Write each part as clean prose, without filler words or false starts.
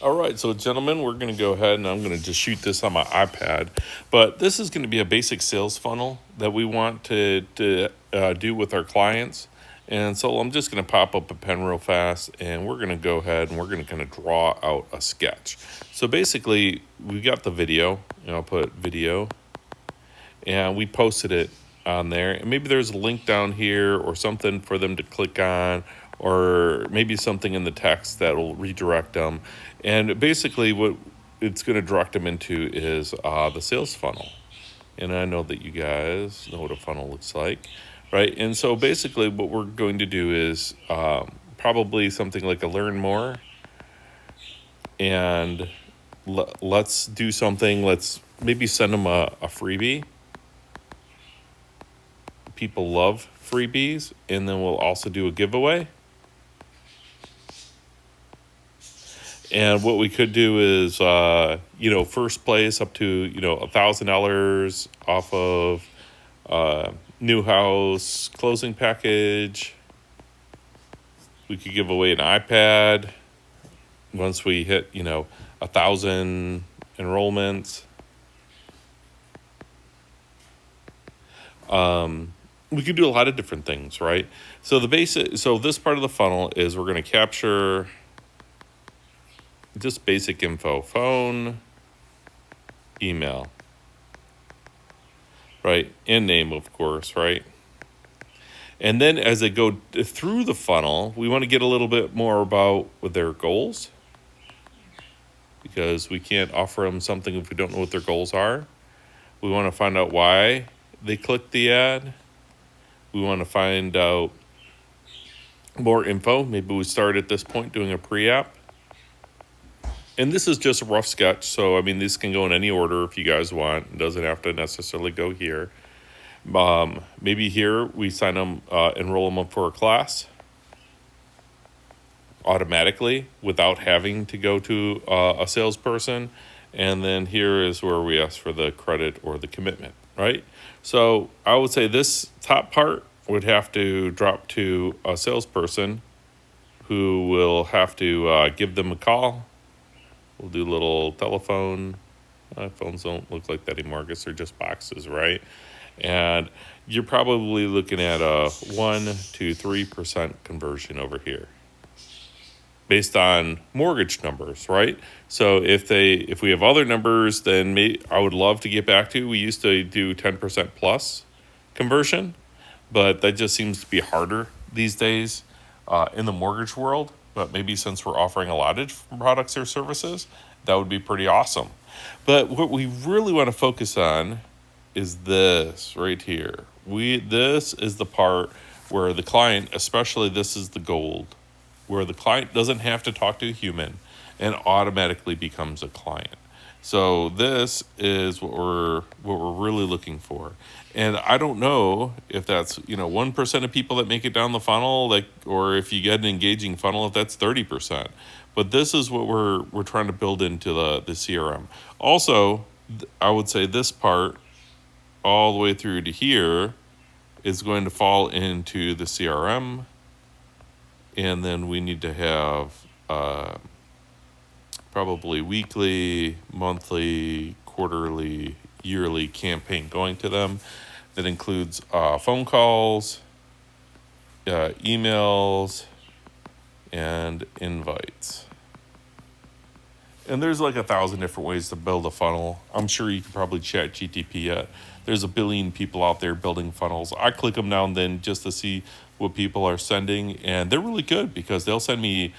All right, so gentlemen, we're going to go ahead and I'm going to just shoot this on my iPad. But this is going to be a basic sales funnel that we want to do with our clients. And so I'm just going to pop up a pen real fast and we're going to go ahead and we're going to kind of draw out a sketch. So basically, we got the video, and I'll put video, and we posted it on there. And maybe there's a link down here or something for them to click on, or maybe something in the text that will redirect them. And basically, what it's going to direct them into is the sales funnel. And I know that you guys know what a funnel looks like, right? And so basically, what we're going to do is probably something like a learn more. And let's do something. Let's maybe send them a freebie. People love freebies. And then we'll also do a giveaway. And what we could do is, first place up to, $1,000 off of new house closing package. We could give away an iPad once we hit, 1,000 enrollments. We could do a lot of different things, right? So this part of the funnel is we're going to capture just basic info: phone, email, right? And name, of course, right? And then as they go through the funnel, we want to get a little bit more about what their goals, because we can't offer them something if we don't know what their goals are. We want to find out why they clicked the ad. We want to find out more info. Maybe we start at this point doing a pre-app. And this is just a rough sketch, so I mean, this can go in any order if you guys want. It doesn't have to necessarily go here. Maybe here we sign them, enroll them up for a class automatically without having to go to a salesperson. And then here is where we ask for the credit or the commitment, right? So I would say this top part would have to drop to a salesperson who will have to give them a call. We'll do a little telephone. Phones don't look like that anymore. I guess they're just boxes, right? And you're probably looking at a 1 to 3% conversion over here, based on mortgage numbers, right? So if we have other numbers, then I would love to get back to. We used to do 10% plus conversion, but that just seems to be harder these days in the mortgage world. But maybe since we're offering a lot of products or services, that would be pretty awesome. But what we really want to focus on is this right here. This is the part where the client, especially this is the gold, where the client doesn't have to talk to a human and automatically becomes a client. So this is what we're really looking for. And I don't know if that's 1% of people that make it down the funnel, or if you get an engaging funnel, if that's 30%. But this is what we're trying to build into the CRM. Also, I would say this part all the way through to here is going to fall into the CRM. And then we need to have probably weekly, monthly, quarterly, yearly campaign going to them. That includes phone calls, emails, and invites. And there's like 1,000 different ways to build a funnel. I'm sure you could probably chat GTP it. There's a billion people out there building funnels. I click them now and then just to see what people are sending, and they're really good because they'll send me,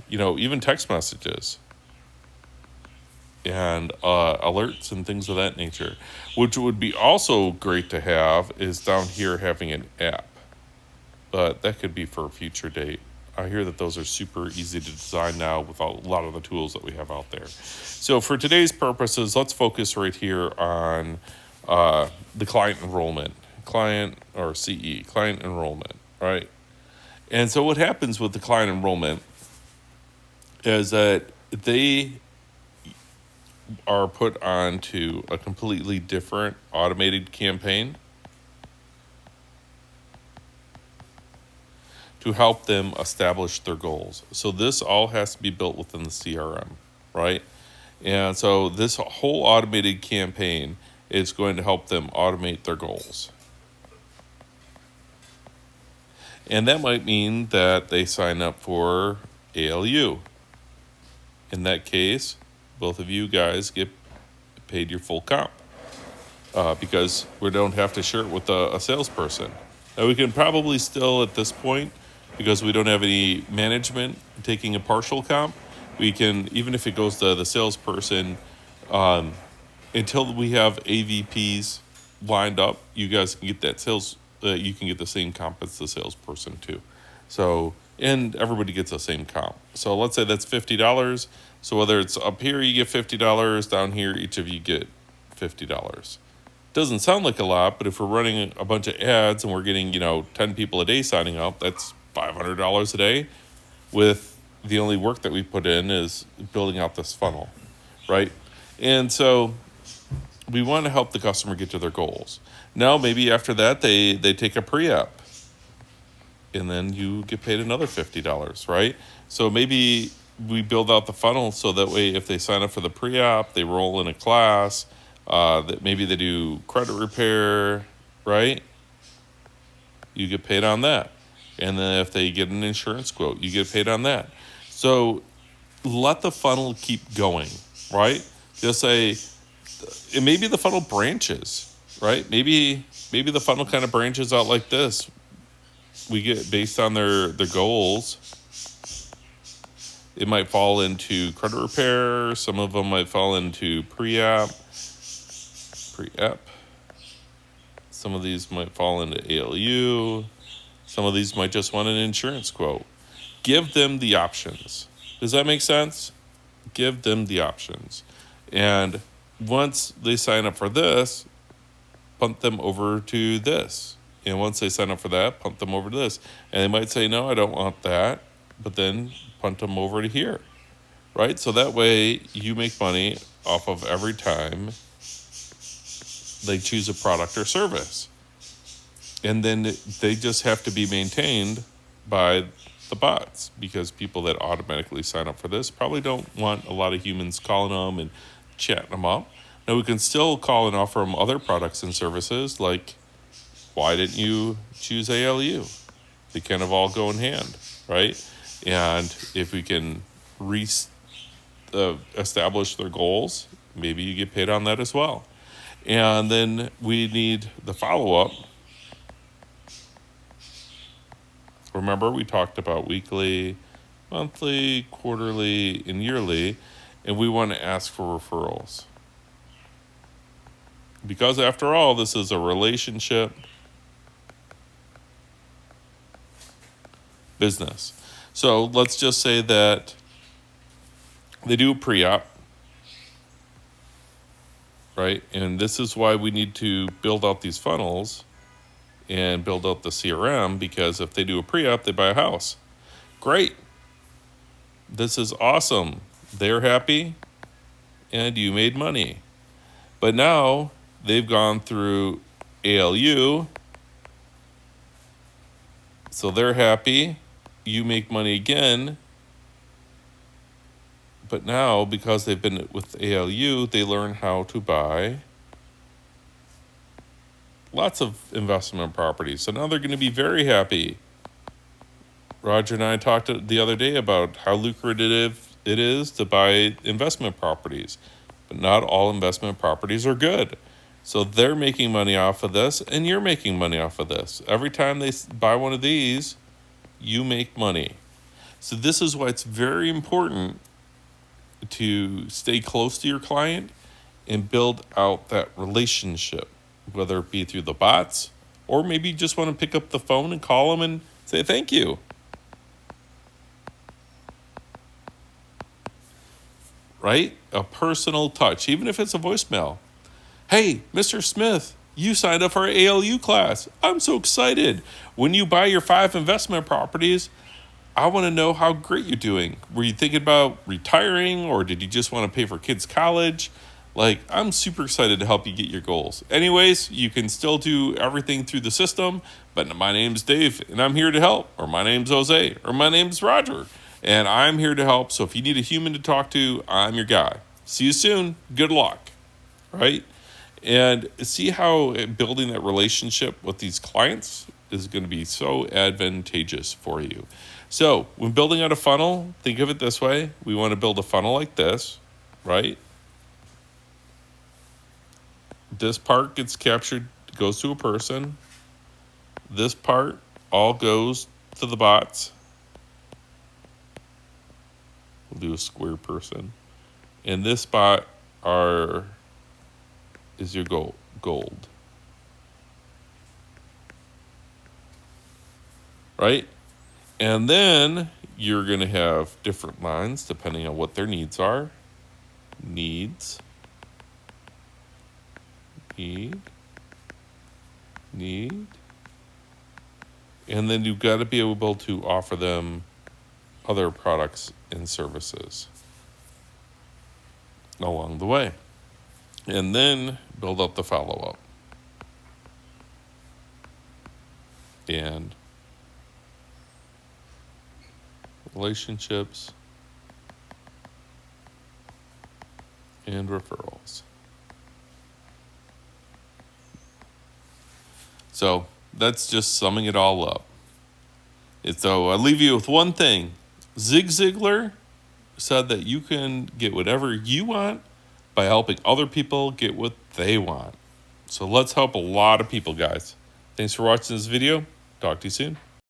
even text messages and alerts and things of that nature. Which would be also great to have is down here having an app, but that could be for a future date. I hear that those are super easy to design now with a lot of the tools that we have out there. So for today's purposes, let's focus right here on the client enrollment, client enrollment, right? And so what happens with the client enrollment is that they are put onto a completely different automated campaign. to help them establish their goals. So this all has to be built within the CRM, right? And so this whole automated campaign is going to help them automate their goals. And that might mean that they sign up for ALU. In that case, both of you guys get paid your full comp because we don't have to share it with a salesperson. Now, we can probably still, at this point, because we don't have any management taking a partial comp, we can, even if it goes to the salesperson, until we have AVPs lined up, you guys can get that you can get the same comp as the salesperson too. So, and everybody gets the same comp. So let's say that's $50. So whether it's up here, you get $50, down here, each of you get $50. Doesn't sound like a lot, but if we're running a bunch of ads and we're getting, 10 people a day signing up, that's $500 a day with the only work that we put in is building out this funnel, right? And so we want to help the customer get to their goals. Now, maybe after that, they take a pre-app, and then you get paid another $50, right? So maybe we build out the funnel so that way if they sign up for the pre-app, they roll in a class, that maybe they do credit repair, right? You get paid on that. And then if they get an insurance quote, you get paid on that. So let the funnel keep going, right? Just say, and maybe the funnel branches, right? Maybe the funnel kind of branches out like this. We get based on their goals. It might fall into credit repair. Some of them might fall into pre-app. Some of these might fall into ALU. Some of these might just want an insurance quote. Give them the options. Does that make sense? Give them the options. And once they sign up for this, punt them over to this. And once they sign up for that, punt them over to this. And they might say, no, I don't want that. But then punt them over to here, right? So that way you make money off of every time they choose a product or service. And then they just have to be maintained by the bots because people that automatically sign up for this probably don't want a lot of humans calling them and chatting them up. Now, we can still call and offer them other products and services like, why didn't you choose ALU? They kind of all go in hand, right? And if we can establish their goals, maybe you get paid on that as well. And then we need the follow-up. Remember, we talked about weekly, monthly, quarterly, and yearly, and we want to ask for referrals. Because after all, this is a relationship business. So let's just say that they do a pre-op, right? And this is why we need to build out these funnels and build out the CRM, because if they do a pre-op, they buy a house. Great. This is awesome. They're happy and you made money. But now they've gone through ALU, so they're happy. You make money again. But now, because they've been with ALU, they learn how to buy lots of investment properties. So now they're going to be very happy. Roger and I talked the other day about how lucrative it is to buy investment properties. But not all investment properties are good. So they're making money off of this, and you're making money off of this. Every time they buy one of these, you make money. So this is why it's very important to stay close to your client and build out that relationship, whether it be through the bots or maybe you just want to pick up the phone and call them and say thank you. Right? A personal touch, even if it's a voicemail. Hey, Mr. Smith, you signed up for our ALU class. I'm so excited. When you buy your 5 investment properties, I want to know how great you're doing. Were you thinking about retiring, or did you just want to pay for kids' college? Like, I'm super excited to help you get your goals. Anyways, you can still do everything through the system, but my name's Dave and I'm here to help. Or my name's Jose. Or my name's Roger. And I'm here to help. So if you need a human to talk to, I'm your guy. See you soon. Good luck. Right? And see how building that relationship with these clients is going to be so advantageous for you. So when building out a funnel, think of it this way. We want to build a funnel like this, right? This part gets captured, goes to a person. This part all goes to the bots. We'll do a square person. And this bot is your gold. Right? And then you're going to have different lines depending on what their needs are. Need. And then you've got to be able to offer them other products and services along the way. And then build up the follow-up. And relationships and referrals. So that's just summing it all up. So I leave you with one thing. Zig Ziglar said that you can get whatever you want by helping other people get what they want. So let's help a lot of people, guys. Thanks for watching this video. Talk to you soon.